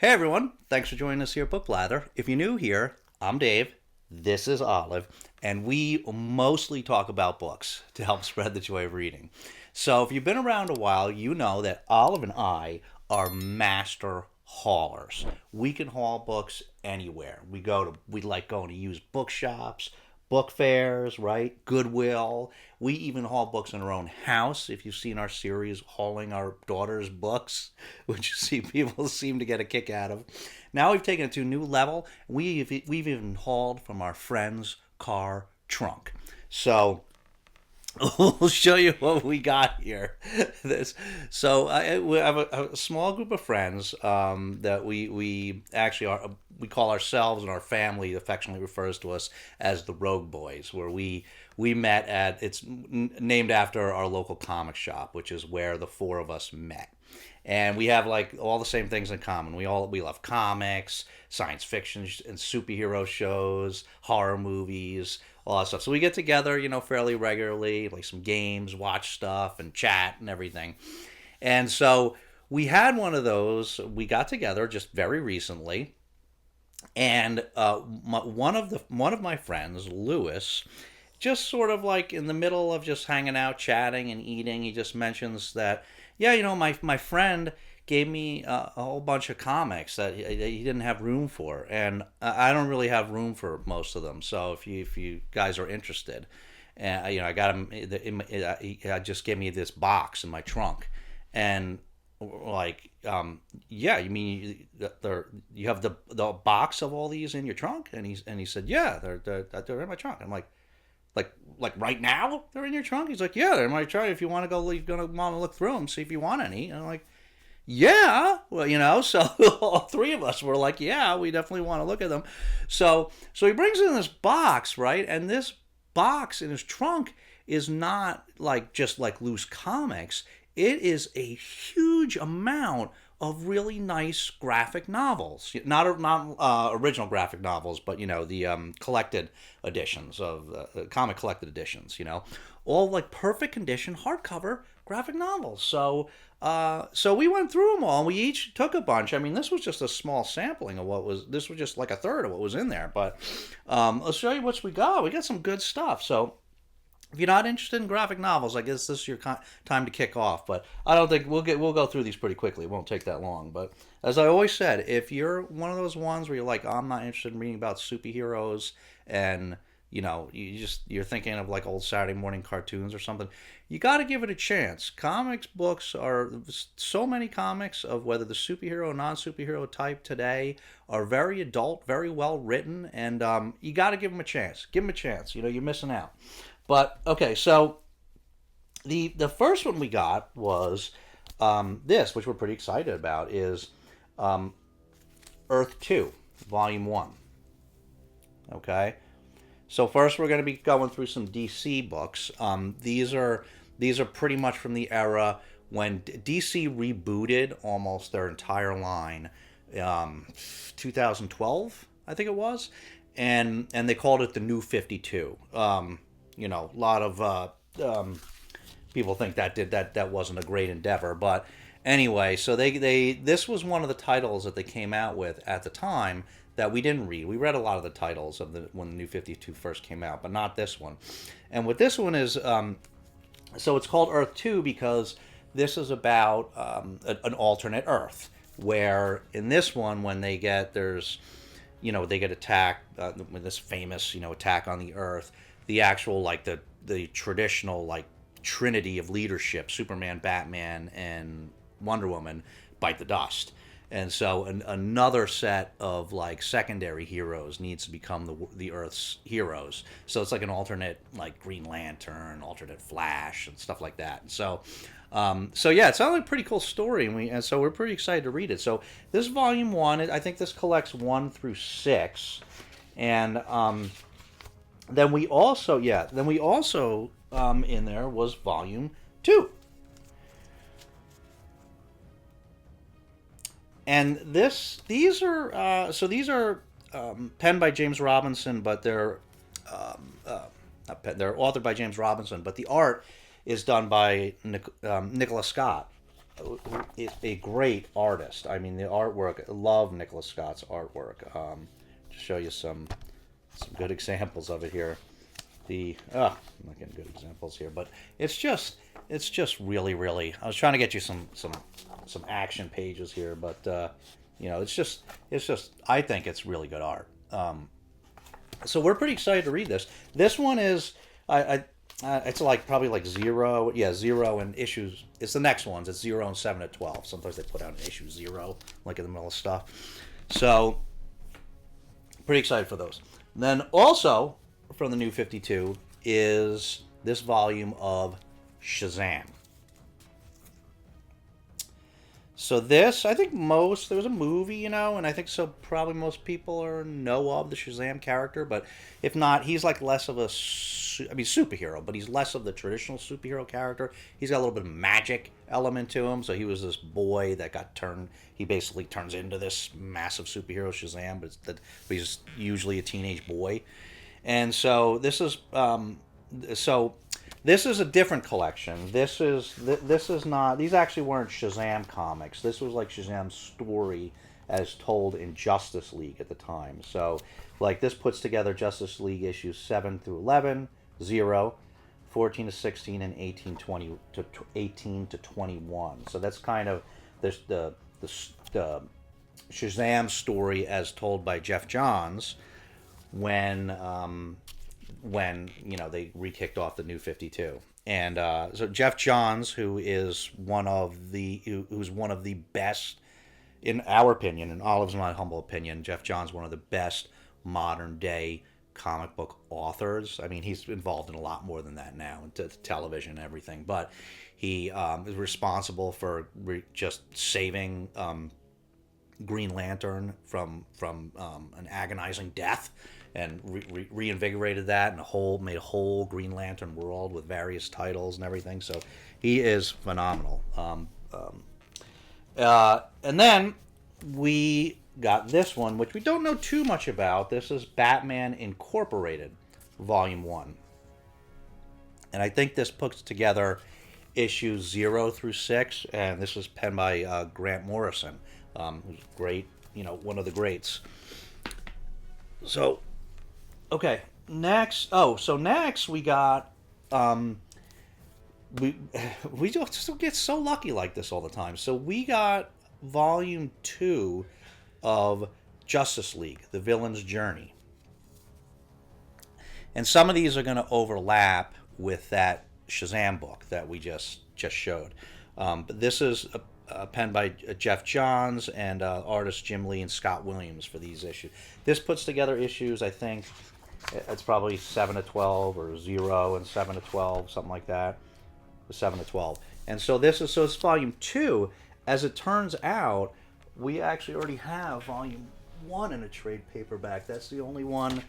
Hey everyone, thanks for joining us here at Book Blather. If you're new here, I'm Dave, this is Olive, and we mostly talk about books to help spread the joy of reading. So if you've been around a while, you know that Olive and I are master haulers. We can haul books anywhere. We like going to used bookshops, book fairs, right? Goodwill. We even haul books in our own house. If you've seen our series, Hauling Our Daughter's Books, which you see people seem to get a kick out of. Now we've taken it to a new level. We've even hauled from our friend's car trunk. So we'll show you what we got here. This, so we have a small group of friends that we actually are. We call ourselves, and our family affectionately refers to us as the Rogue Boys, where we met at, it's named after our local comic shop, which is where the four of us met. And we have like all the same things in common. We love comics, science fiction and superhero shows, horror movies, all that stuff. So we get together, fairly regularly, play some games, watch stuff, and chat and everything. And so we had one of those. We got together just very recently, and one of my friends, Lewis, just sort of like in the middle of just hanging out, chatting and eating, he just mentions that, yeah, my friend gave me a whole bunch of comics that he didn't have room for, and I don't really have room for most of them. So if you guys are interested, and I got him. He just gave me this box in my trunk, and like, yeah, you mean you have the box of all these in your trunk? And he said, yeah, they're in my trunk. I'm like right now they're in your trunk? He's like, yeah, they're in my trunk. If you want to go, you're gonna want to look through them, see if you want any. And I'm like, yeah, well, so all three of us were like, yeah, we definitely want to look at them. So he brings in this box, right? And this box in his trunk is not like just like loose comics. It is a huge amount of really nice graphic novels. Not original graphic novels, but the collected editions of comic collected editions. All like perfect condition hardcover graphic novels. So we went through them all, and we each took a bunch. I mean, this was just a small sampling of what was. This was just like a third of what was in there. But let's show you what we got. We got some good stuff. So if you're not interested in graphic novels, I guess this is your time to kick off. But I don't think we'll go through these pretty quickly. It won't take that long. But as I always said, if you're one of those ones where you're like, I'm not interested in reading about superheroes, and you're thinking of like old Saturday morning cartoons or something, you got to give it a chance. Comics books are so many comics of whether the superhero or non-superhero type today are very adult, very well written, and you got to give them a chance. Give them a chance. You're missing out. But okay, so the first one we got was this, which we're pretty excited about, is Earth 2, Volume 1. Okay? So first we're going to be going through some DC books. These are pretty much from the era when DC rebooted almost their entire line, 2012, I think it was, and they called it the New 52. A lot of people think that wasn't a great endeavor, but anyway, so they this was one of the titles that they came out with at the time that we didn't read. We read a lot of the titles of when the New 52 first came out, but not this one. And what this one is, so it's called Earth 2 because this is about an alternate Earth, where in this one, when they get they get attacked with this famous attack on the Earth, the actual like the traditional like trinity of leadership, Superman, Batman, and Wonder Woman, bite the dust. And so another set of like secondary heroes needs to become the Earth's heroes. So it's like an alternate like Green Lantern, alternate Flash, and stuff like that. And so yeah, it sounds like a pretty cool story, and so we're pretty excited to read it. So this volume 1, I think this collects 1 through 6, and then we also in there was volume 2. And these are penned by James Robinson, but they're they're authored by James Robinson, but the art is done by Nicholas Scott. a great artist. I mean, the artwork. I love Nicholas Scott's artwork. To show you some good examples of it here. I'm not getting good examples here, but it's just really. I was trying to get you some action pages here, but it's just. I think it's really good art. So we're pretty excited to read this. This one is it's like probably like zero, yeah, zero and issues. It's the next ones. It's 0 and 7 to 12. Sometimes they put out an issue 0, like in the middle of stuff. So pretty excited for those. And then also from the New 52 is this volume of Shazam. So this, I think there was a movie, and I think so probably most people know of the Shazam character, but if not, he's like less of a, superhero, but he's less of the traditional superhero character. He's got a little bit of magic element to him, so he was this boy that he basically turns into this massive superhero Shazam, but he's usually a teenage boy. And so this is, this is a different collection. This is not. These actually weren't Shazam comics. This was like Shazam's story as told in Justice League at the time. So, like this puts together Justice League issues 7 through 11, 0, 14 to 16, and 18 to 21. So that's kind of the Shazam story as told by Jeff Johns when they re-kicked off the New 52. And so Jeff Johns, who's one of the best, in our opinion, in Olive's my humble opinion, Jeff Johns, one of the best modern day comic book authors. I mean, he's involved in a lot more than that now, into television and everything, but he is responsible for just saving Green Lantern from an agonizing death, and reinvigorated that, and made a whole Green Lantern world with various titles and everything. So he is phenomenal. And then we got this one, which we don't know too much about. This is Batman Incorporated, Volume 1. And I think this puts together issues 0 through 6, and this is penned by Grant Morrison, who's great, one of the greats. So, okay, next we got, we just get so lucky like this all the time. So we got Volume 2 of Justice League, The Villain's Journey. And some of these are going to overlap with that Shazam book that we just showed. But this is penned by Jeff Johns and artists Jim Lee and Scott Williams for these issues. This puts together issues, I think, it's probably 7 to 12 or 0 and 7 to 12, something like that. 7 to 12. And so it's Volume 2. As it turns out, we actually already have Volume 1 in a trade paperback. That's the only one,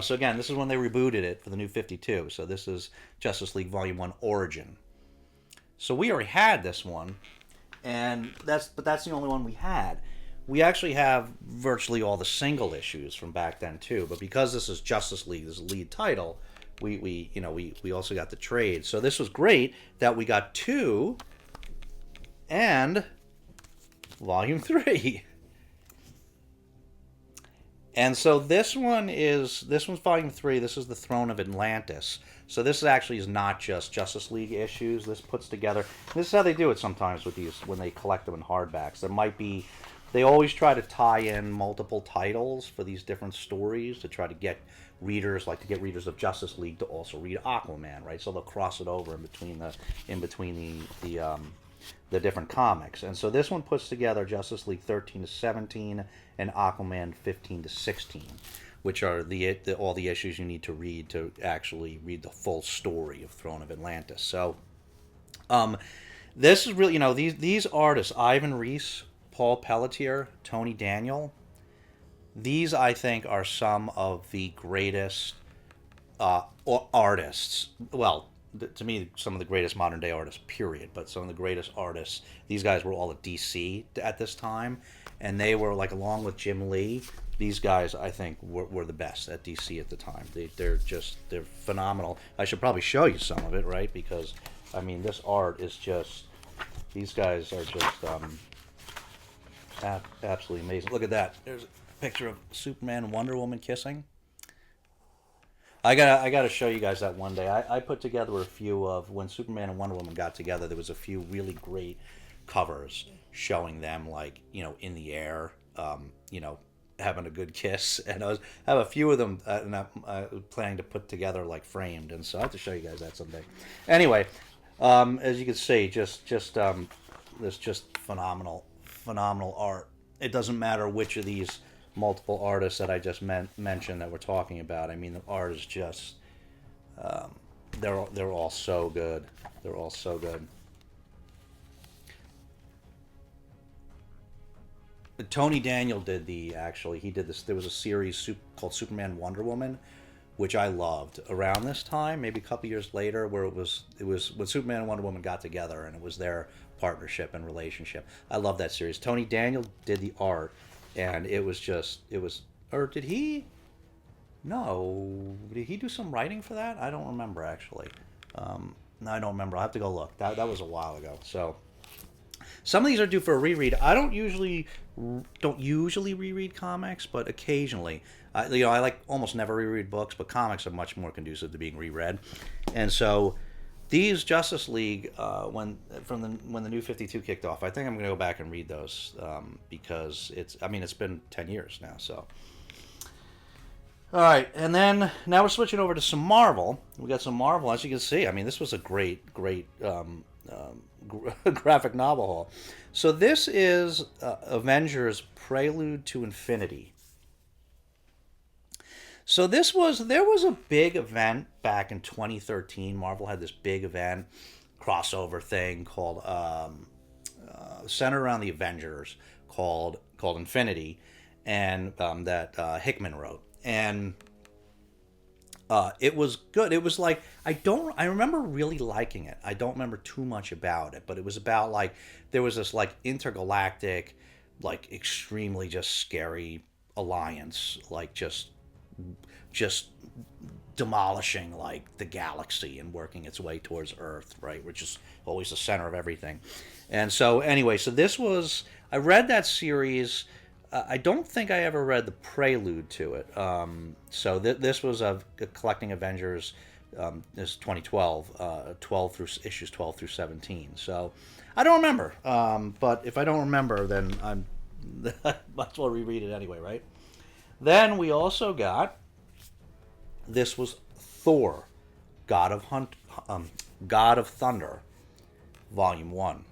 so again, this is when they rebooted it for the New 52. So this is Justice League Volume 1 Origin. So we already had this one, and that's the only one we had. We actually have virtually all the single issues from back then too, but because this is Justice League, this is the lead title, we also got the trade. So this was great that we got 2 and Volume 3. And so this one's Volume 3. This is the Throne of Atlantis. So this actually is not just Justice League issues. This puts together. This is how they do it sometimes with these when they collect them in hardbacks. They always try to tie in multiple titles for these different stories to try to get readers of Justice League to also read Aquaman, right? So they'll cross it over in between the different comics. And so this one puts together Justice League 13 to 17 and Aquaman 15 to 16, which are all the issues you need to read to actually read the full story of Throne of Atlantis. So this is really, these artists, Ivan Reis, Paul Pelletier, Tony Daniel, these I think are some of the greatest artists. Well, to me, some of the greatest modern day artists, period. But some of the greatest artists. These guys were all at DC at this time, and they were along with Jim Lee. These guys, I think, were the best at DC at the time. They're phenomenal. I should probably show you some of it, right? Because I mean, this art is just These guys are just absolutely amazing. Look at that. There's a picture of Superman and Wonder Woman kissing. I gotta show you guys that one day. I put together a few of when Superman and Wonder Woman got together. There was a few really great covers showing them like in the air, having a good kiss, and I have a few of them, and I'm planning to put together like framed, and so I have to show you guys that someday. Anyway, as you can see, this just phenomenal art. It doesn't matter which of these multiple artists that I just mentioned that we're talking about. I mean, the art is just they're all so good. They're all so good. Tony Daniel did he did this. There was a series called Superman Wonder Woman, which I loved around this time, maybe a couple years later, where it was when Superman and Wonder Woman got together, and it was their partnership and relationship. I love that series. Tony Daniel did the art, and it was. Or did he? No, did he do some writing for that? I don't remember actually. No, I don't remember. I'll have to go look. That was a while ago. So some of these are due for a reread. I don't usually reread comics, but occasionally. I like almost never reread books, but comics are much more conducive to being reread. And so these Justice League, when the New 52 kicked off, I think I'm going to go back and read those because it's been 10 years now. So, all right, and then now we're switching over to some Marvel. We got some Marvel, as you can see. I mean, this was a great graphic novel haul. So this is Avengers: Prelude to Infinity. So there was a big event back in 2013. Marvel had this big event crossover thing called centered around the Avengers called Infinity, and that Hickman wrote, and it was good. It was like I remember really liking it. I don't remember too much about it, but it was about like there was this like intergalactic, like extremely just scary alliance, like just demolishing like the galaxy and working its way towards Earth, right, which is always the center of everything. And so anyway, I read that series. I don't think I ever read the prelude to it. So this was a collecting Avengers. This 2012, 12 through issues 12 through 17. So I don't remember. But if I don't remember, then I might as well reread it anyway, right? Then we also got, this was Thor, God of Thunder, Volume 1.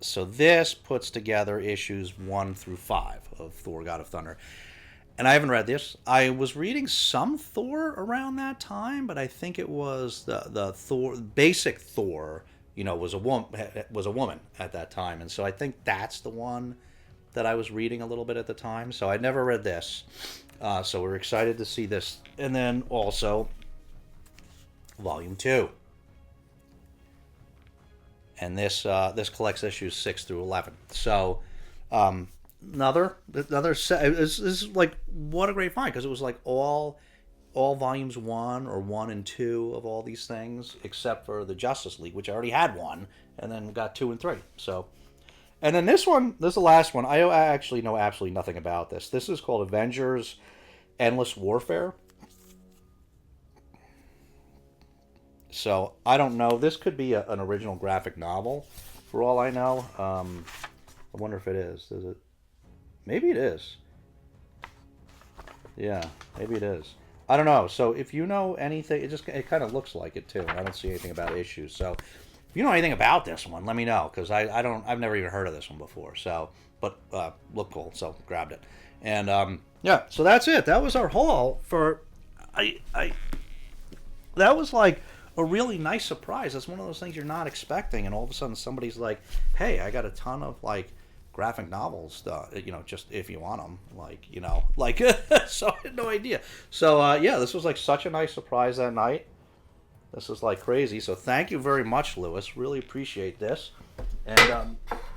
So this puts together issues 1 through 5 of Thor, God of Thunder. And I haven't read this. I was reading some Thor around that time, but I think it was the Thor, basic Thor, was a woman at that time. And so I think that's the one that I was reading a little bit at the time. So I'd never read this. So we're excited to see this. And then also Volume 2. And this collects issues 6 through 11. So another set. This is like, what a great find, because it was like all volumes 1 or 1 and 2 of all these things, except for the Justice League, which I already had 1, and then got 2 and 3. So. And then this is the last one. I actually know absolutely nothing about this. This is called Avengers: Endless Warfare. So I don't know. This could be an original graphic novel, for all I know. I wonder if it is. Is it? Maybe it is. Yeah, maybe it is. I don't know. So if you know anything, it kind of looks like it too. I don't see anything about issues. So if you know anything about this one, let me know, because I've never even heard of this one before. So, but looked cool, so grabbed it. And yeah, so that's it. That was our haul for. That was like a really nice surprise. That's one of those things you're not expecting, and all of a sudden somebody's like, "Hey, I got a ton of like graphic novels, just if you want them, so I had no idea." So yeah, this was like such a nice surprise that night. This is like crazy. So thank you very much, Lewis. Really appreciate this. And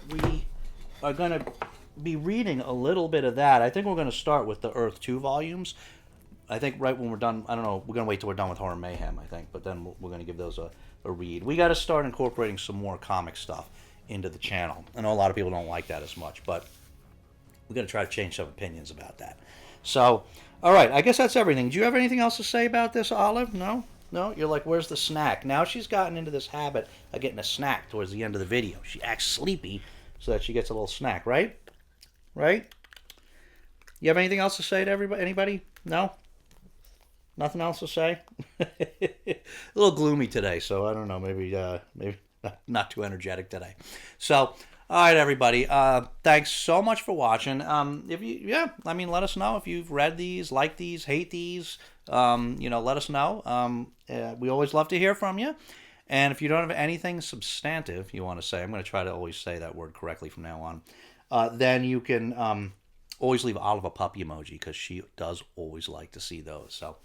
we are going to be reading a little bit of that. I think we're going to start with the Earth 2 volumes. I think right when we're done, I don't know, we're going to wait till we're done with Horror Mayhem, I think. But then we're going to give those a read. We got to start incorporating some more comic stuff into the channel. I know a lot of people don't like that as much, but we're going to try to change some opinions about that. So, all right, I guess that's everything. Do you have anything else to say about this, Olive? No? No? You're like, where's the snack? Now she's gotten into this habit of getting a snack towards the end of the video. She acts sleepy so that she gets a little snack, right? Right? You have anything else to say to everybody? Anybody? No? Nothing else to say? A little gloomy today, so I don't know. Maybe not too energetic today. So, all right, everybody. Thanks so much for watching. If you, let us know if you've read these, like these, hate these. Let us know. We always love to hear from you. And if you don't have anything substantive you want to say, I'm going to try to always say that word correctly from now on. Then you can always leave Olive a puppy emoji because she does always like to see those. So,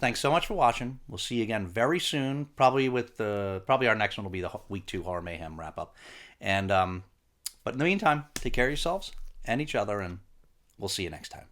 thanks so much for watching. We'll see you again very soon. Probably our next one will be the week 2 Horror Mayhem wrap up. And but in the meantime, take care of yourselves and each other, and we'll see you next time.